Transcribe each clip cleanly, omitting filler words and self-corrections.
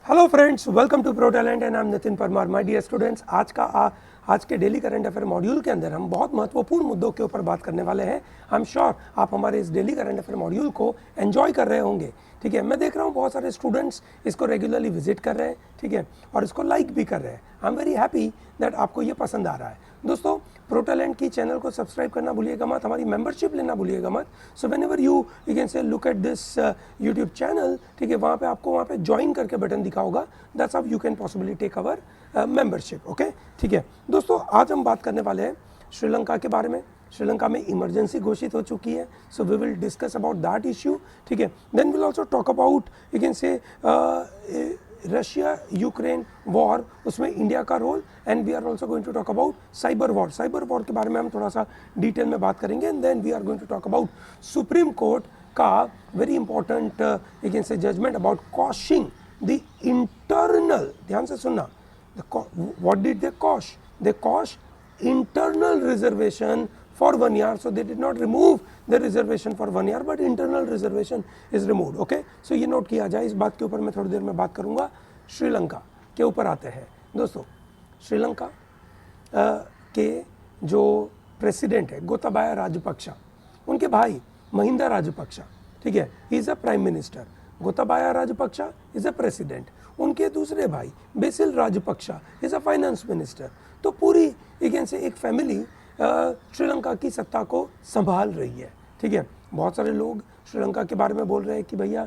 Hello friends, welcome to pro talent and I am Nitin Parmar. My dear students, आज के daily current affair module के अंदर हम बहुत महत्वपूर्ण मुद्दों के ऊपर बात करने वाले हैं। आई एम श्योर आप हमारे इस डेली करंट अफेयर मॉड्यूल को एंजॉय कर रहे होंगे। ठीक है, मैं देख रहा हूँ बहुत सारे स्टूडेंट्स इसको रेगुलरली विजिट कर रहे हैं, ठीक है, और इसको लाइक भी कर रहे हैं। I am very happy that आपको ये पसंद आ रहा है। दोस्तों, प्रो टैलेंट की चैनल को सब्सक्राइब करना भूलिएगा मत, हमारी मेंबरशिप लेना भूलिएगा मत। So when ever you can से look at this YouTube channel, ठीक है, वहाँ पे आपको वहाँ पे ज्वाइन करके बटन दिखा होगा, that's how you can possibly take our membership. Okay, ठीक है दोस्तों, आज हम बात करने वाले हैं श्रीलंका के बारे में। श्रीलंका में इमरजेंसी घोषित हो चुकी है, so we will discuss about that issue, ठीक है। Then will also talk about you can say Russia Ukraine war, उसमें इंडिया का role, and we are also going to talk about cyber war के बारे में हम थोड़ा सा डिटेल में बात करेंगे। And then we are going to talk about supreme court का very important you can say judgement about quashing the internal, ध्यान से सुनना, what did they quash? They quashed internal reservation for 1 year, so they did not remove the reservation for 1 year, but internal reservation is removed. Okay, so ये note किया जाए। इस बात के ऊपर मैं थोड़ी देर में बात करूंगा। श्रीलंका के ऊपर आते हैं दोस्तों। श्रीलंका के जो प्रेसिडेंट है गोताबाया राजपक्षा, उनके भाई महिंदा राजपक्षा, ठीक है, he is a prime minister. Gotabaya Rajapaksa is a president, उनके दूसरे भाई BECIL Rajapaksa is a finance minister. तो पूरी एक फैमिली श्रीलंका की सत्ता को संभाल रही है, ठीक है। बहुत सारे लोग श्रीलंका के बारे में बोल रहे हैं कि भैया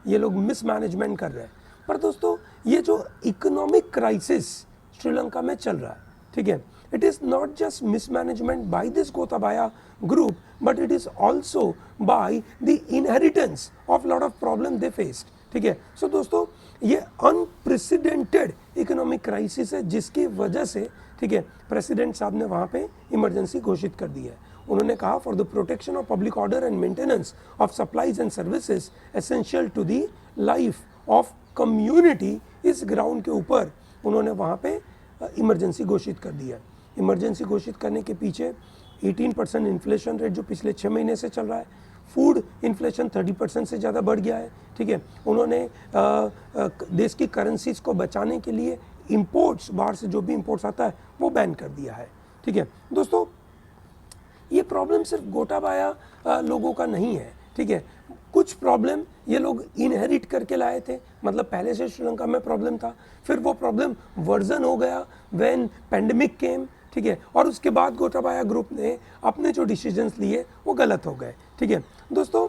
ये लोग मिसमैनेजमेंट कर रहे हैं, पर दोस्तों ये जो इकोनॉमिक क्राइसिस श्रीलंका में चल रहा है, ठीक है, it is not just mismanagement by this Gotabaya group, but it is also by the inheritance of lot of problem they faced, ठीक है। सो दोस्तों, ये अनप्रेसिडेंटेड इकोनॉमिक क्राइसिस है, जिसकी वजह से, ठीक है, प्रेसिडेंट साहब ने वहाँ पे इमरजेंसी घोषित कर दी है। उन्होंने कहा for the protection of public order and maintenance of supplies and services essential to the life of community, इस ग्राउंड के ऊपर उन्होंने वहाँ पे इमरजेंसी घोषित कर दी है। इमरजेंसी घोषित करने के पीछे 18% इन्फ्लेशन रेट जो पिछले 6 महीने से चल रहा है, फूड इन्फ्लेशन 30% से ज़्यादा बढ़ गया है, ठीक है। उन्होंने देश की करेंसीज को बचाने के लिए इंपोर्ट्स, बाहर से जो भी इंपोर्ट्स आता है वो बैन कर दिया है, ठीक है। दोस्तों, ये प्रॉब्लम सिर्फ गोटाबाया लोगों का नहीं है, ठीक है। कुछ प्रॉब्लम ये लोग इनहेरिट करके लाए थे, मतलब पहले से श्रीलंका में प्रॉब्लम था, फिर वो प्रॉब्लम वर्जन हो गया व्हेन पैंडेमिक केम, ठीक है, और उसके बाद गोटाबाया ग्रुप ने अपने जो डिसीजंस लिए वो गलत हो गए, ठीक है। दोस्तों,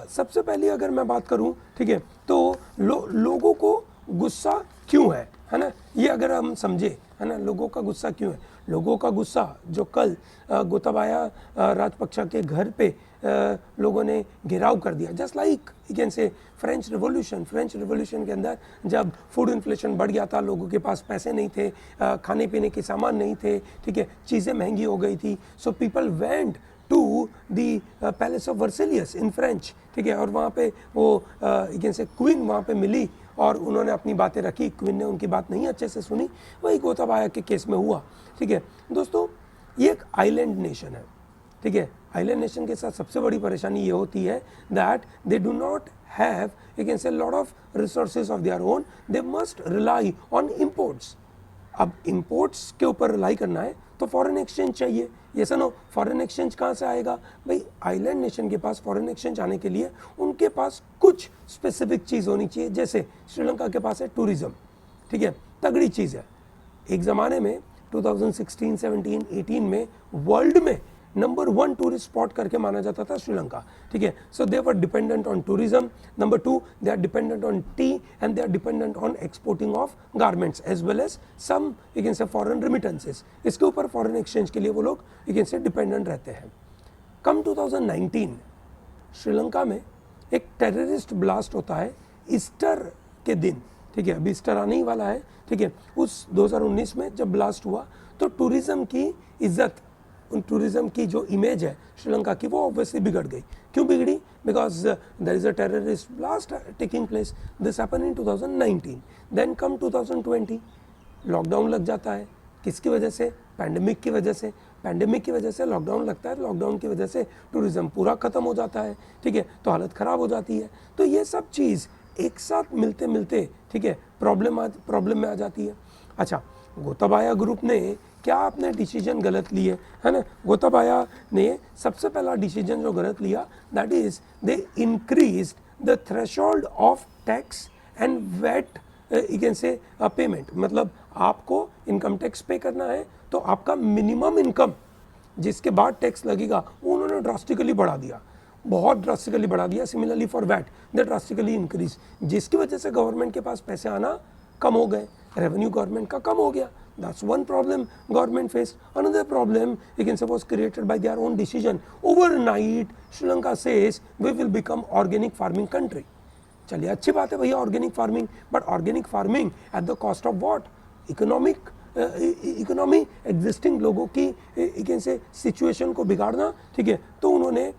सबसे पहले अगर मैं बात करूं, ठीक है, तो लोगों को गुस्सा क्यों है ना, ये अगर हम समझे, है ना, लोगों का गुस्सा क्यों है। लोगों का गुस्सा जो कल गोताबाया राजपक्षा के घर पे लोगों ने घेराव कर दिया, जस्ट लाइक यू कैन से फ्रेंच रिवॉल्यूशन के अंदर जब फूड इन्फ्लेशन बढ़ गया था, लोगों के पास पैसे नहीं थे, खाने पीने के सामान नहीं थे, ठीक है, चीज़ें महंगी हो गई थी, so people went to the palace of Versailles in French, ठीक है, और वहाँ पे वो यू कैन से क्वीन वहाँ पे मिली और उन्होंने अपनी बातें रखी, क्वीन ने उनकी बात नहीं अच्छे से सुनी, वही गोताबाया के केस में हुआ, ठीक है। दोस्तों, ये एक आइलैंड नेशन है, ठीक है। आइलैंड नेशन के साथ सबसे बड़ी परेशानी ये होती है that they do not have you can से lot of resources of their own, they must rely on imports. अब इम्पोर्ट्स के ऊपर रिलाई करना है तो फॉरेन एक्सचेंज चाहिए। ये सुनो, फॉरेन एक्सचेंज कहाँ से आएगा भाई? आइलैंड नेशन के पास फॉरेन एक्सचेंज आने के लिए उनके पास कुछ स्पेसिफिक चीज़ होनी चाहिए, जैसे श्रीलंका के पास है टूरिज्म, ठीक है, तगड़ी चीज़ है। एक ज़माने में 2016, 17, 18 में वर्ल्ड में नंबर 1 टूरिस्ट स्पॉट करके माना जाता था श्रीलंका, ठीक है। So they were dependent on tourism. Number 2, they are dependent on tea and they are dependent on exporting of garments as well as some you can say foreign remittances. इसके ऊपर foreign exchange के लिए वो लोग you can से dependent रहते हैं। कम 2019 श्रीलंका में एक टेररिस्ट ब्लास्ट होता है ईस्टर के दिन, ठीक है, अभी ईस्टर आने ही वाला है, ठीक है। उस 2019 में जब ब्लास्ट हुआ तो टूरिज्म की इज्जत, उन टूरिज्म की जो इमेज है श्रीलंका की, वो ऑब्वियसली बिगड़ गई। क्यों बिगड़ी? Because there is a terrorist blast taking place. This happen in 2019। Then come 2020 lockdown लग जाता है। किसकी वजह से? पैंडेमिक की वजह से। पैंडेमिक की वजह से लॉकडाउन लगता है, लॉकडाउन की वजह से टूरिज्म पूरा खत्म हो जाता है, ठीक है, तो हालत ख़राब हो जाती है। तो ये सब चीज़ एक साथ मिलते मिलते, ठीक है, प्रॉब्लम में आ जाती है। अच्छा, गोताबाया ग्रुप ने क्या अपने डिसीजन गलत लिए, है ना। गोताबाया ने सबसे पहला डिसीजन जो गलत लिया, that is they increased the threshold of tax and VAT, you can say payment, मतलब आपको इनकम टैक्स पे करना है तो आपका मिनिमम इनकम जिसके बाद टैक्स लगेगा वो उन्होंने ड्रास्टिकली बढ़ा दिया, बहुत ड्रास्टिकली बढ़ा दिया। Similarly for VAT they drastically increase, जिसकी वजह से गवर्नमेंट के पास पैसे आना कम हो गए, रेवेन्यू गवर्नमेंट का कम हो गया। That's one problem government faced. Another problem, you can say, was created by their own decision. Overnight, Sri Lanka says we will become organic farming country. चलिए अच्छी बात है भैया organic farming, but organic farming at the cost of what, economy existing लोगों की you can से situation को बिगाड़ना, ठीक है। तो उन्होंने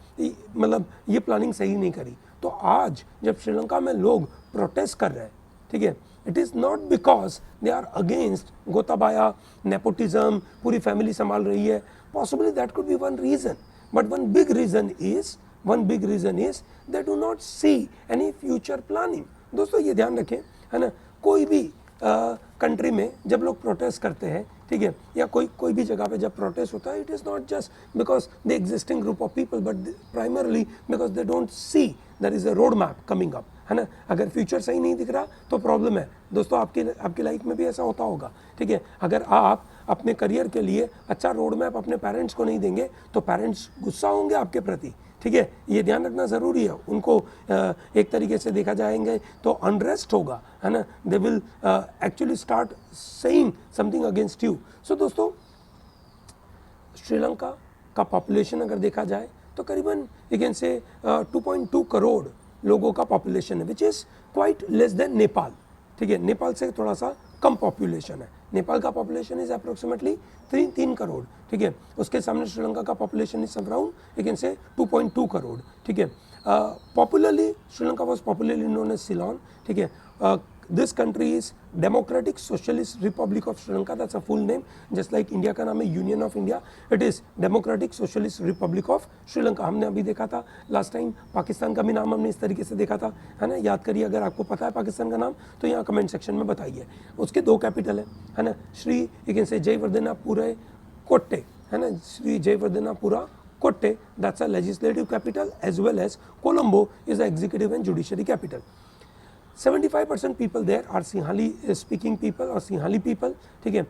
मतलब ये प्लानिंग सही नहीं करी। तो आज जब श्रीलंका में लोग प्रोटेस्ट कर रहे हैं, ठीक है, it is not because they are against Gotabaya, nepotism, पूरी फैमिली संभाल रही है, possibly that could be one reason, but one big reason is they do not see any future planning. दोस्तों ये ध्यान रखें, है ना, कोई भी कंट्री में जब लोग प्रोटेस्ट करते हैं, ठीक है, या कोई भी जगह पे जब प्रोटेस्ट होता है, it is not just because the existing group of people, but primarily because they don't see there is a road map coming up, है ना। अगर फ्यूचर सही नहीं दिख रहा तो प्रॉब्लम है। दोस्तों आपकी लाइफ में भी ऐसा होता होगा, ठीक है। अगर आप अपने करियर के लिए अच्छा रोड मैप अपने पेरेंट्स को नहीं देंगे तो पेरेंट्स गुस्सा होंगे आपके प्रति, ठीक है, ये ध्यान रखना ज़रूरी है। उनको एक तरीके से देखा जाएंगे तो अनरेस्ट होगा, है ना, they will actually start saying something against you. So दोस्तों, श्रीलंका का पॉपुलेशन अगर देखा जाए तो करीबन यू कैन से 2.2 करोड़ लोगों का पॉपुलेशन है, which is quite less than Nepal, ठीक है। नेपाल से थोड़ा सा कम पॉपुलेशन है। नेपाल का पॉपुलेशन इज अप्रोक्सीमेटली 3 करोड़, ठीक है। उसके सामने श्रीलंका का population is around you can say 2.2 crore, ठीक है। Popularly Sri Lanka was popularly known as Ceylon, ठीक है। This country is democratic socialist republic of Sri Lanka, that's a full name, just like India का नाम है union of India, it is democratic socialist republic of Sri Lanka. हमने अभी देखा था लास्ट टाइम, पाकिस्तान का भी नाम हमने इस तरीके से देखा था, है ना, याद करिए। अगर आपको पता है पाकिस्तान का नाम तो यहाँ कमेंट सेक्शन में बताइए। उसके 2 कैपिटल है ना, श्री यू कैन से जयवर्धनापुरा कोट्टे, है ना, Sri Jayewardenepura Kotte, that's a legislative capital, as well as Colombo is the executive and judiciary capital. 75% people there are Sinhali speaking people or Sinhali people, ठीक है।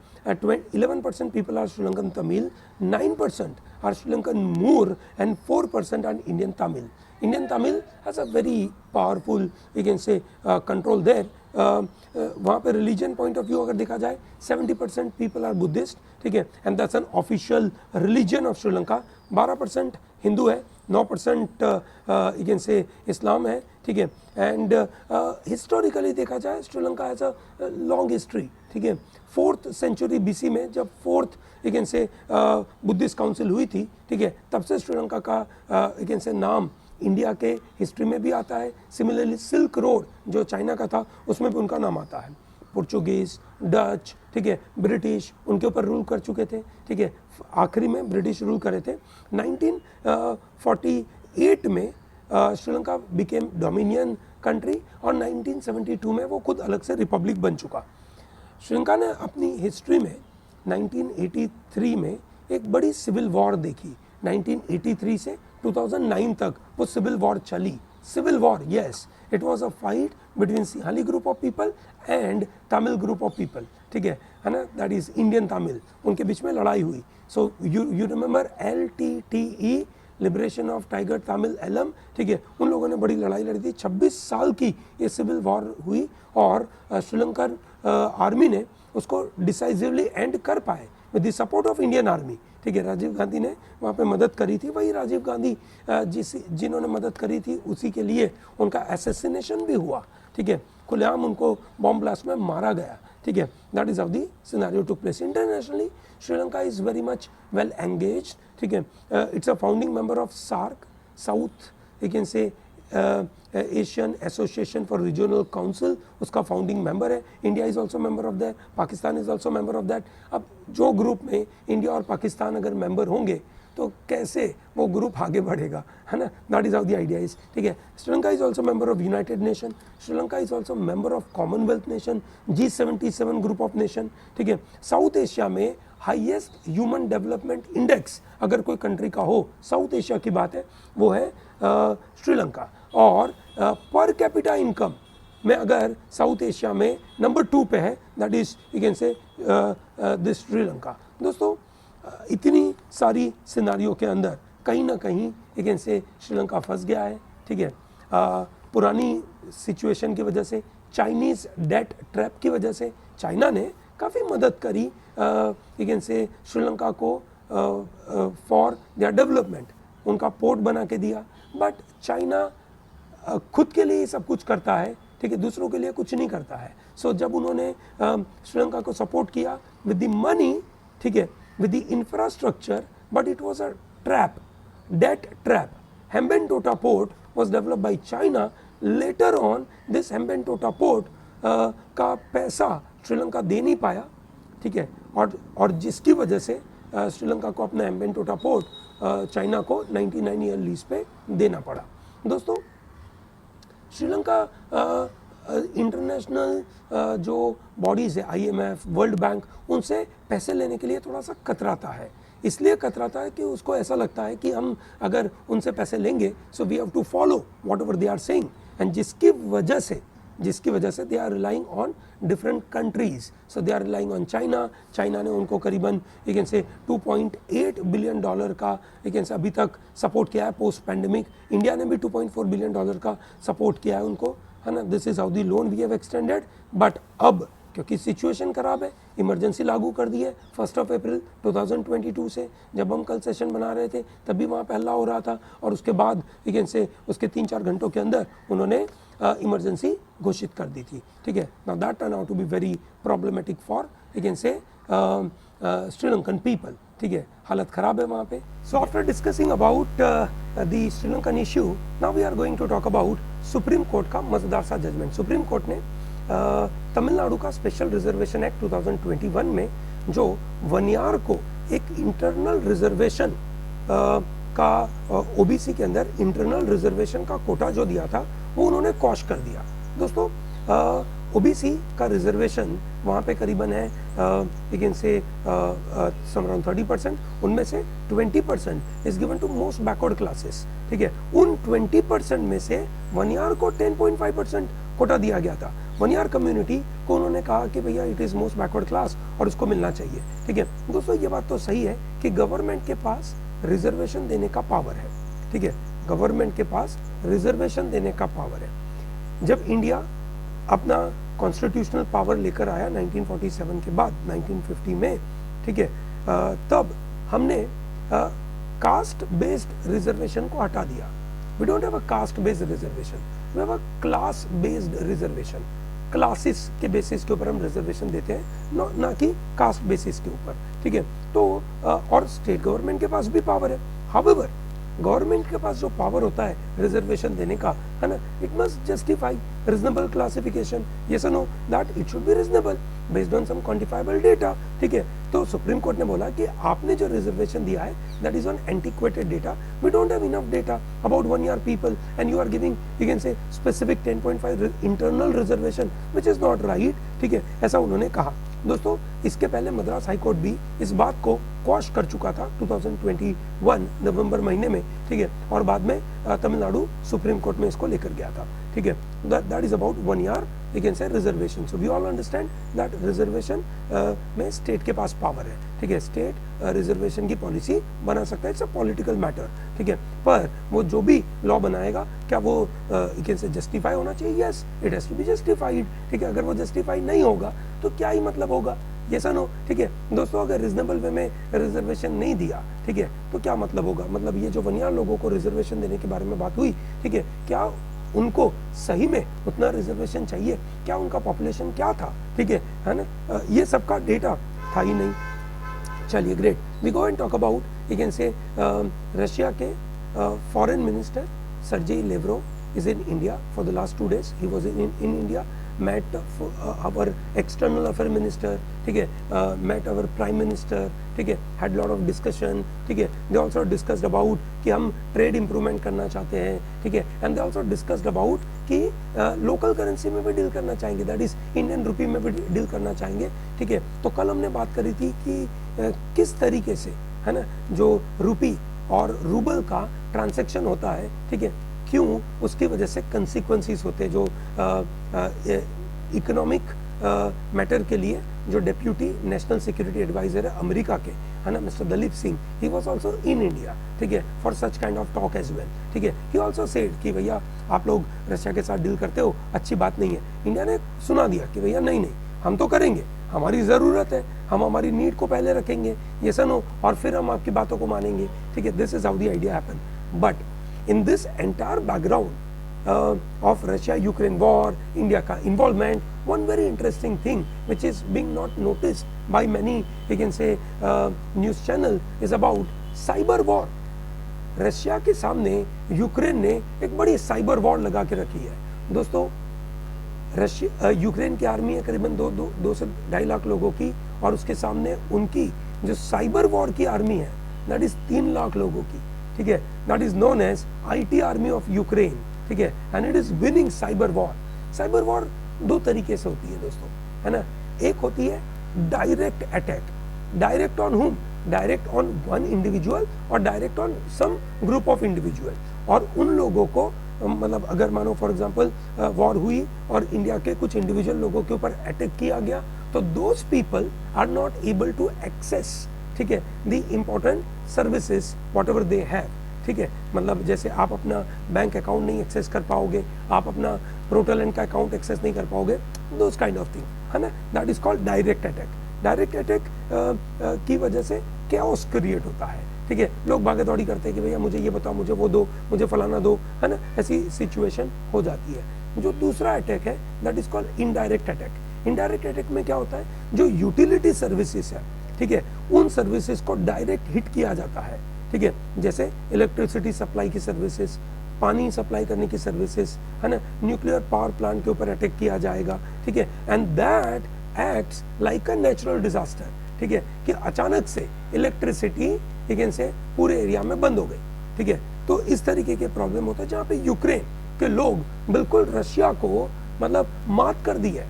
11% people are Sri Lankan Tamil, 9% are Sri Lankan Moor and 4% are Indian Tamil. Indian Tamil has a very powerful, you can say, control there. वहाँ पे religion point of view अगर देखा जाए 70% people are Buddhist, ठीक है, and that's an official religion of Sri Lanka. 12% Hindu है, 9% you can से इस्लाम है, ठीक है। एंड हिस्टोरिकली देखा जाए Sri Lanka has a long history, ठीक है। 4th सेंचुरी BC में जब 4th यू कैन से बुद्धिस्ट काउंसिल हुई थी, ठीक है, तब से श्रीलंका का यू कैन से नाम इंडिया के हिस्ट्री में भी आता है। सिमिलरली सिल्क रोड जो चाइना का था उसमें भी उनका नाम आता है। पोर्चुगीज़, डच, ठीक है, ब्रिटिश उनके ऊपर रूल कर चुके थे, ठीक है। आखिरी में ब्रिटिश रूल करे थे। 1948 में श्रीलंका बिकेम डोमिनियन कंट्री और 1972 में वो खुद अलग से रिपब्लिक बन चुका। श्रीलंका ने अपनी हिस्ट्री में 1983 में एक बड़ी सिविल वॉर देखी। 1983 से 2009 तक वो सिविल वॉर चली। Civil war, yes, it was a fight between Sinhalese group of people and Tamil group of people, ठीक है ना, दैट इज इंडियन तमिल, उनके बीच में लड़ाई हुई। So you remember LTTE, liberation of tiger Tamil Eelam, ठीक है, उन लोगों ने बड़ी लड़ाई लड़ी थी। 26 साल की ये सिविल वॉर हुई और श्रीलंकन आर्मी ने उसको डिसाइसिवली एंड कर पाए with the support of Indian army, ठीक है। राजीव गांधी ने वहाँ पे मदद करी थी। वही राजीव गांधी जिन्होंने मदद करी थी उसी के लिए उनका असैसिनेशन भी हुआ, ठीक है, खुलेआम उनको बॉम्ब ब्लास्ट में मारा गया, ठीक है। That is how the scenario took place. Internationally Sri Lanka is very much well engaged, ठीक है। It's a founding member of SAARC, south you can say Asian association for regional council, उसका फाउंडिंग मेंबर है। India is also member of that, Pakistan is also member of that. अब जो group में India और पाकिस्तान अगर member होंगे तो कैसे वो ग्रुप आगे बढ़ेगा, है ना। That is how the idea is, ठीक है। Sri Lanka is also member of United nation, Sri Lanka is also member of Commonwealth nation, G77 group of nation, ठीक है। साउथ एशिया में हाईएस्ट ह्यूमन डेवलपमेंट इंडेक्स अगर कोई कंट्री का हो, साउथ एशिया की बात है, वो है श्रीलंका। और पर कैपिटा इनकम में अगर साउथ एशिया में नंबर 2 पे है, दैट इज यू कैन से दिस श्रीलंका। दोस्तों इतनी सारी सिनारियों के अंदर कहीं ना कहीं यू कैन से श्रीलंका फंस गया है, ठीक है। पुरानी सिचुएशन की वजह से, चाइनीज़ डेट ट्रैप की वजह से चाइना ने काफ़ी मदद करी यू कैन से श्रीलंका को फॉर देयर डेवलपमेंट, उनका पोर्ट बना के दिया। बट चाइना खुद के लिए सब कुछ करता है, ठीक है, दूसरों के लिए कुछ नहीं करता है। सो जब उन्होंने श्रीलंका को सपोर्ट किया विद द मनी, ठीक है, with the infrastructure, but it was a trap, debt trap. Hambantota port was developed by China. Later on, this Hambantota port का पैसा श्रीलंका दे नहीं पाया, ठीक है, और जिसकी वजह से श्रीलंका को अपना Hambantota पोर्ट चाइना को 99 ईयर लीज पे देना पड़ा। दोस्तों श्रीलंका इंटरनेशनल जो बॉडीज़ है, IMF, वर्ल्ड बैंक, उनसे पैसे लेने के लिए थोड़ा सा कतराता है। इसलिए कतराता है कि उसको ऐसा लगता है कि हम अगर उनसे पैसे लेंगे so we have to follow whatever they are saying, and जिसकी वजह से they are relying on different countries. So they are relying on China ने उनको करीबन यू कैन से $2.8 बिलियन का यू कैन से अभी तक सपोर्ट किया है पोस्ट पैंडेमिक। इंडिया ने भी $2.4 बिलियन का सपोर्ट किया है उनको, है ना। This is how the loan we have extended. But अब क्योंकि सिचुएशन खराब है, इमरजेंसी लागू कर दी है 1 अप्रैल 2022 से। जब हम कल सेशन बना रहे थे तब भी वहाँ पे हल्ला हो रहा था, और उसके बाद यू कैन से उसके 3-4 घंटों के अंदर उन्होंने इमरजेंसी घोषित कर दी थी, ठीक है। Now that turn out to be very problematic for you can say Sri Lankan people, ठीक है, हालत खराब है वहाँ पे। So after discussing about the Sri Lankan issue, now we are going to talk about supreme court का मजेदार सा जजमेंट। सुप्रीम कोर्ट ने तमिलनाडु का स्पेशल रिजर्वेशन एक्ट 2021 में जो वनियार को एक इंटरनल रिजर्वेशन का ओबीसी के अंदर इंटरनल रिजर्वेशन का कोटा जो दिया था वो उन्होंने कॉश कर दिया। दोस्तों ओबीसी का रिजर्वेशन वहाँ पे करीबन है यू कैन से सम अराउंड 30%, उनमें से 20% is given to most backward classes, ठीक है। उन 20% में से वनियार को 10.5% कोटा दिया गया था। वनियार कम्युनिटी को उन्होंने कहा कि भैया it is most backward class और उसको मिलना चाहिए, ठीक है। दोस्तों ये बात तो सही है कि गवर्नमेंट के पास रिजर्वेशन देने का पावर है, ठीक है, गवर्नमेंट के पास रिजर्वेशन देने का पावर है। जब इंडिया अपना कॉन्स्टिट्यूशनल पावर लेकर आया 1947 के बाद 1950 में, ठीक है, तब हमने कास्ट बेस्ड रिजर्वेशन को हटा दिया। We don't have a caste based reservation, we have a class based reservation. Classes के बेसिस के ऊपर हम रिजर्वेशन देते हैं, ना कि कास्ट बेसिस के ऊपर, ठीक है। तो और स्टेट गवर्नमेंट के पास भी पावर है। हाउएवर गवर्नमेंट के पास जो पावर होता है रिजर्वेशन देने का, है ना, it must justify reasonable classification, yes और no, that it should be reasonable based on some quantifiable data, ठीक है। तो सुप्रीम कोर्ट ने बोला कि आपने जो रिजर्वेशन दिया है that is on antiquated data, we don't have enough data about Vanniyar people and you are giving you can say specific 10.5 internal reservation which is not right, ठीक है, ऐसा उन्होंने कहा। दोस्तों इसके पहले मद्रास हाई कोर्ट भी इस बात को क्वॉश कर चुका था 2021 नवंबर महीने में, ठीक है, और बाद में तमिलनाडु सुप्रीम कोर्ट में इसको लेकर गया था, ठीक है। That is about Vanniyar you can say reservation. So we all understand that reservation में स्टेट के पास पावर है, ठीक है, स्टेट रिजर्वेशन की पॉलिसी बना सकता है, इट्स अ पॉलिटिकल मैटर, ठीक है। पर वो जो भी लॉ बनाएगा क्या वो यू कैन से जस्टिफाई होना चाहिए, yes it has to be justified, ठीक है। अगर वो जस्टिफाई नहीं होगा तो क्या ही मतलब होगा, ये नो, ठीक है। दोस्तों अगर रीजनेबल वे में रिजर्वेशन नहीं दिया, ठीक है, तो क्या मतलब होगा, मतलब ये जो वनियार लोगों को रिजर्वेशन देने के बारे में बात हुई, ठीक है, क्या उनको सही में उतना रिजर्वेशन चाहिए, क्या उनका पॉपुलेशन क्या था, ठीक है ना, ये सबका डेटा था ही नहीं। चलिए great, we go and talk about you can say Russia के foreign minister Sergey Lavrov is in India for the last 2 days. He was in India. met our external affair minister, ठीक है, met our prime minister, ठीक है, had lot of discussion, ठीक है, they also discussed about कि हम trade improvement करना चाहते हैं, ठीक है, and they also discussed about कि local currency में भी डील करना चाहेंगे, that is Indian rupee में भी डील करना चाहेंगे, ठीक है। तो कल हमने बात करी थी कि किस तरीके से, है ना, जो रुपी और रूबल का ट्रांजैक्शन होता है, ठीक है, क्यों उसकी वजह से कंसिक्वेंसेस होते हैं, जो इकोनॉमिक मैटर के लिए जो डेप्यूटी नेशनल सिक्योरिटी एडवाइजर है अमेरिका के, है ना, mister Daleep Singh, he was also in India, ठीक है, for such kind of talk as well, ठीक है। ही आल्सो सेड कि भैया आप लोग रशिया के साथ डील करते हो, अच्छी बात नहीं है। इंडिया ने सुना दिया कि भैया नहीं नहीं, हम तो करेंगे, हमारी ज़रूरत है, हम हमारी नीड को पहले रखेंगे, ये सनो, और फिर हम आपकी बातों को मानेंगे, ठीक है। This is how the idea happen, but in this entire background of Russia-Ukraine war, India का involvement, one very interesting thing which is being not noticed by many, we can say, news channel is about cyber war. Russia के सामने Ukraine ने एक बड़ी cyber war लगा के रखी है दोस्तों। यूक्रेन की आर्मी है करीबन 2 से 2.5 लाख लोगों की, और उसके सामने उनकी जो साइबर वॉर की आर्मी है दैट इज 3 लाख लोगों की, ठीक है, that is known as IT army of Ukraine, ठीक है, and it is winning cyber war. Cyber war 2 तरीके से होती है दोस्तों, है ना। एक होती है direct attack, direct on whom, direct on one individual और direct on some group of individual, और उन लोगों को मतलब अगर मानो फॉर एग्जांपल वॉर हुई और इंडिया के कुछ इंडिविजुअल लोगों के ऊपर अटैक किया गया, तो those people are not able to access, ठीक है, the important services whatever they have, ठीक है। मतलब जैसे आप अपना बैंक अकाउंट नहीं एक्सेस कर पाओगे, आप अपना प्रोटोलैंड का अकाउंट एक्सेस नहीं कर पाओगे, दोज काइंड ऑफ थिंग, है ना, that is called direct attack. Direct attack की वजह से कैओस क्रिएट होता है, ठीक है, लोग भागे दौड़ी करते हैं कि भैया मुझे ये बताओ, मुझे वो दो, मुझे फलाना दो, है ना, ऐसी सिचुएशन हो जाती है। जो दूसरा अटैक है that is called indirect attack. Indirect attack में क्या होता है, जो यूटिलिटी सर्विसेज है, ठीक है, उन सर्विसेज को डायरेक्ट हिट किया जाता है, ठीक है, जैसे इलेक्ट्रिसिटी सप्लाई की सर्विसेज, पानी सप्लाई करने की सर्विसेज, है ना, न्यूक्लियर पावर प्लांट के ऊपर अटैक किया जाएगा, ठीक है, and that acts like a natural disaster, ठीक है, कि अचानक से इलेक्ट्रिसिटी से पूरे एरिया में बंद हो गई, ठीक है। तो इस तरीके के प्रॉब्लम होता है जहां पे यूक्रेन के लोग बिल्कुल रशिया को मतलब मात कर दी है।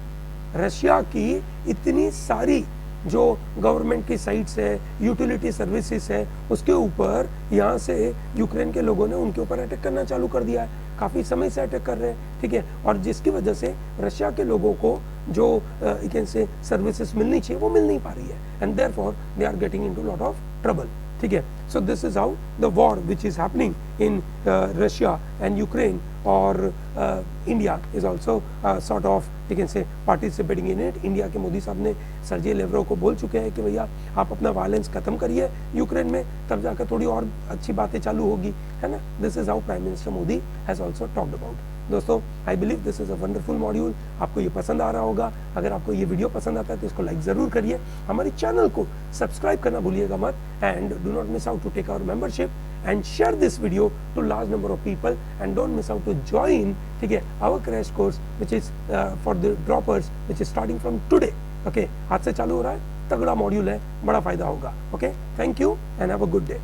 रशिया की इतनी सारी जो गवर्नमेंट की साइट्स है, यूटिलिटी सर्विसेज है, उसके ऊपर यहाँ से यूक्रेन के लोगों ने उनके ऊपर अटैक करना चालू कर दिया है, काफ़ी समय से अटैक कर रहे हैं, ठीक है, और जिसकी वजह से रशिया के लोगों को जो से सर्विसेज मिलनी चाहिए वो मिल नहीं पा रही है, and therefore they are getting into lot of trouble, ठीक है। So this is how the war which is happening in Russia and Ukraine, और India is also sort of you can say participating in it. India के मोदी साहब ने सर्जी Lavrov को बोल चुके हैं कि भैया आप अपना वायलेंस खत्म करिए यूक्रेन में, तब जाकर थोड़ी और अच्छी बातें चालू होगी, है ना। This is how prime minister Modi has also talked about. दोस्तों I believe this is a wonderful module, आपको ये पसंद आ रहा होगा। अगर आपको ये वीडियो पसंद आता है तो इसको लाइक ज़रूर करिए, हमारे चैनल को सब्सक्राइब करना भूलिएगा मत, and do not miss out to take our membership and share this video to large number of people, and don't miss out to join, ठीक है, our crash course which is for the droppers which is starting from today, okay, आज से चालू हो रहा है, तगड़ा module है, बड़ा फायदा होगा, okay, thank you and have a good day।